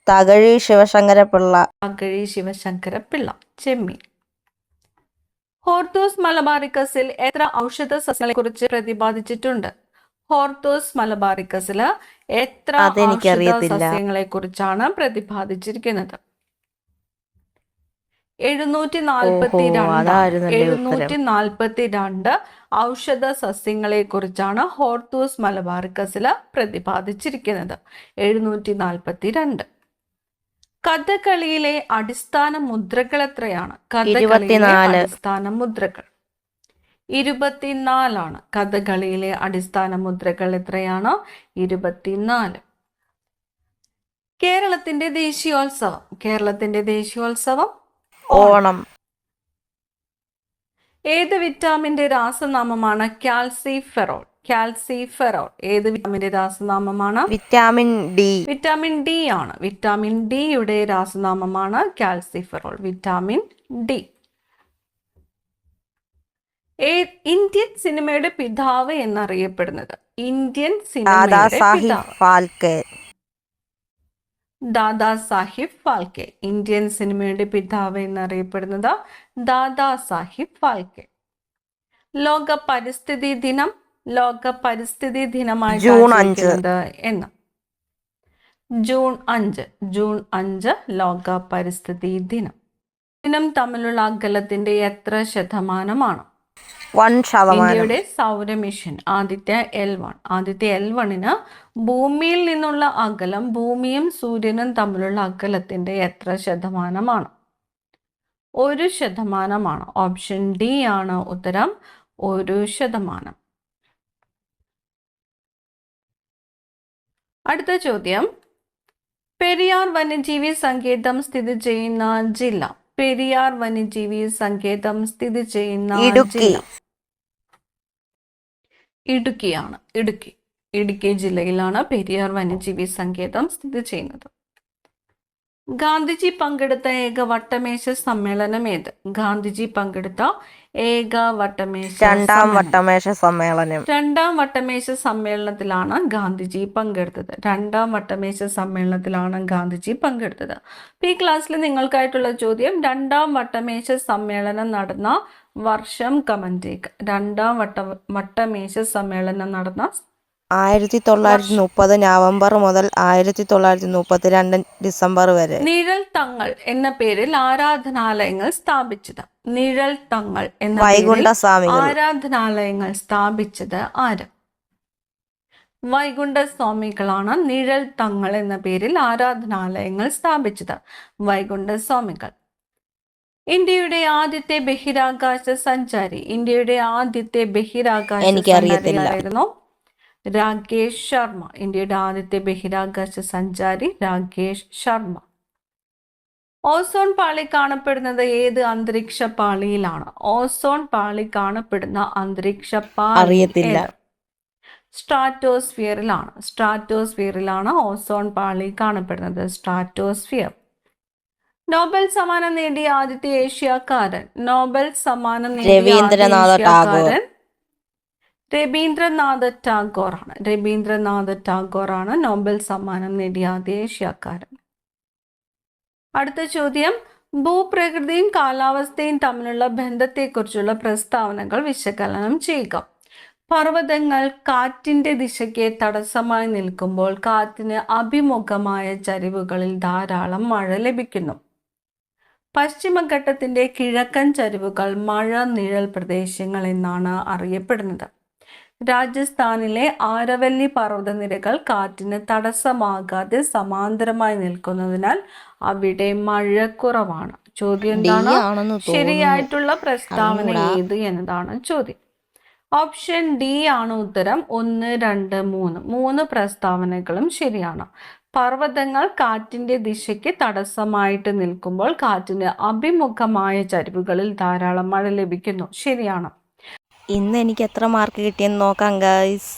തകഴി ശിവശങ്കരപിള്ള. ചെമ്മീൻ. Hortus മലബാറിക്കസിൽ എത്ര ഔഷധ സസ്യങ്ങളെ കുറിച്ച് പ്രതിപാദിച്ചിട്ടുണ്ട്? ഹോർത്തൂസ് മലബാറിക്കസിൽ എത്ര ഔഷധ സസ്യങ്ങളെ കുറിച്ചാണ് പ്രതിപാദിച്ചിരിക്കുന്നത്? 742 ഔഷധ സസ്യങ്ങളെ കുറിച്ചാണ് ഹോർത്തൂസ് മലബാറിക്കസിൽ പ്രതിപാദിച്ചിരിക്കുന്നത്. 742. കഥകളിയിലെ അടിസ്ഥാന മുദ്രകൾ എത്രയാണ്? കഥകളിയിലെ അടിസ്ഥാന മുദ്രകൾ 24 കഥകളിയിലെ അടിസ്ഥാന മുദ്രകൾ എത്രയാണ്? 24. കേരളത്തിന്റെ ദേശീയോത്സവം ഓണം. ഏത് വിറ്റാമിന്റെ രാസനാമമാണ് കാൽസിഫെറോൾ? ഏത് വിറ്റാമിന്റെ രാസനാമമാണ്? Vitamin D. വിറ്റാമിൻ ഡി ആണ്. വിറ്റാമിൻ ഡിയുടെ രാസനാമമാണ് കാൽസിഫെറോൾ. Vitamin D. ഇന്ത്യൻ സിനിമയുടെ പിതാവ് എന്നറിയപ്പെടുന്നത്? ദാദാ സാഹിബ് ഫാൽക്കെ. ഇന്ത്യൻ സിനിമയുടെ പിതാവ് എന്നറിയപ്പെടുന്നത് ദാദാ സാഹിബ് ഫാൽക്കെ. ലോക പരിസ്ഥിതി ദിനമായി ജൂൺ 5 എന്ന്. ജൂൺ 5 ലോക പരിസ്ഥിതി ദിനം. തമ്മിലുള്ള അകലത്തിന്റെ എത്ര ശതമാനമാണ്? 1%. ഇന്ത്യയുടെ സൗരമിഷൻ ആദിത്യ L1 ഭൂമിയിൽ നിന്നുള്ള അകലം ഭൂമിയും സൂര്യനും തമ്മിലുള്ള അകലത്തിന്റെ എത്ര ശതമാനമാണ്? 1%. ഓപ്ഷൻ ഡി ആണ് ഉത്തരം. 1%. അടുത്ത ചോദ്യം, പെരിയാർ വന്യജീവി സങ്കേതം സ്ഥിതി ചെയ്യുന്ന ജില്ല? പെരിയാർ വന്യജീവി സങ്കേതം സ്ഥിതി ചെയ്യുന്ന ജില്ല ഇടുക്കിയാണ്. ഇടുക്കി ജില്ലയിലാണ് പെരിയാർ വന്യജീവി സങ്കേതം സ്ഥിതി ചെയ്യുന്നത്. ഗാന്ധിജി പങ്കെടുത്ത ഏക വട്ടമേശ സമ്മേളനം ഏത്? ഗാന്ധിജി പങ്കെടുത്ത ഏക വട്ടമേശ രണ്ടാം വട്ടമേശ സമ്മേളനം. രണ്ടാം വട്ടമേശ സമ്മേളനത്തിലാണ് ഗാന്ധിജി പങ്കെടുത്തത്. ഈ ക്ലാസ്സിൽ നിങ്ങൾക്കായിട്ടുള്ള ചോദ്യം, രണ്ടാം വട്ടമേശ സമ്മേളനം നടന്ന വർഷം കമന്റ് ചെയ്യുക. രണ്ടാം വട്ടമേശ സമ്മേളനം നടന്ന 1930 നവംബർ മുതൽ 1932 ഡിസംബർ വരെ. നിഴൽ തങ്ങൾ എന്ന പേരിൽ ആരാധനാലയങ്ങൾ സ്ഥാപിച്ചത്? നിഴൽ തങ്ങൾ എന്ന ആരാധനാലയങ്ങൾ സ്ഥാപിച്ചത് ആര്? വൈകുണ്ഠസ്വാമികളാണ് നിഴൽ തങ്ങൾ എന്ന പേരിൽ ആരാധനാലയങ്ങൾ സ്ഥാപിച്ചത്. വൈകുണ്ഠസ്വാമികൾ. ഇന്ത്യയുടെ ആദ്യത്തെ ബഹിരാകാശ സഞ്ചാരി ആയിരുന്നു രാകേഷ് ശർമ്മ. ഇന്ത്യയുടെ ആദ്യത്തെ ബഹിരാകാശ സഞ്ചാരി രാകേഷ് ശർമ്മ. ഓസോൺ പാളി കാണപ്പെടുന്നത് ഏത് അന്തരീക്ഷ പാളിയിലാണ്? ഓസോൺ പാളി കാണപ്പെടുന്ന അന്തരീക്ഷ പാളി സ്ട്രാറ്റോസ്ഫിയറിലാണ് ഓസോൺ പാളി കാണപ്പെടുന്നത്. സ്ട്രാറ്റോസ്ഫിയർ. നോബൽ സമ്മാനം നേടിയ ആദ്യത്തെ ഏഷ്യക്കാരൻ? രവീന്ദ്രനാഥ ടാഗോറാണ് നോബൽ സമ്മാനം നേടിയ ആദ്യ ഏഷ്യക്കാരൻ. അടുത്ത ചോദ്യം, ഭൂപ്രകൃതിയും കാലാവസ്ഥയും തമ്മിലുള്ള ബന്ധത്തെക്കുറിച്ചുള്ള പ്രസ്താവനകൾ വിശകലനം ചെയ്യുക. പർവ്വതങ്ങൾ കാറ്റിന്റെ ദിശയ്ക്ക് തടസ്സമായി നിൽക്കുമ്പോൾ കാറ്റിന് അഭിമുഖമായ ചരിവുകളിൽ ധാരാളം മഴ ലഭിക്കുന്നു. പശ്ചിമഘട്ടത്തിന്റെ കിഴക്കൻ ചരിവുകൾ മഴ നിഴൽ പ്രദേശങ്ങൾ എന്നാണ് അറിയപ്പെടുന്നത്. രാജസ്ഥാനിലെ ആരവല്ലി പർവ്വതനിരകൾ കാറ്റിന് തടസ്സമാകാതെ സമാന്തരമായി നിൽക്കുന്നതിനാൽ അവിടെ മഴ കുറവാണ്. ചോദ്യം എന്താണ്? ശരിയായിട്ടുള്ള പ്രസ്താവന ഏത് എന്നതാണ് ചോദ്യം. ഓപ്ഷൻ ഡി ആണ് ഉത്തരം. 1, 2, 3 പ്രസ്താവനകളും ശരിയാണ്. പർവ്വതങ്ങൾ കാറ്റിന്റെ ദിശയ്ക്ക് തടസ്സമായിട്ട് നിൽക്കുമ്പോൾ കാറ്റിന് അഭിമുഖമായ ചരിവുകളിൽ ധാരാളം മഴ ലഭിക്കുന്നു. ശരിയാണ്. ഇന്ന് എനിക്ക് എത്ര മാർക്ക് കിട്ടിയെന്ന് നോക്കാം ഗൈസ്.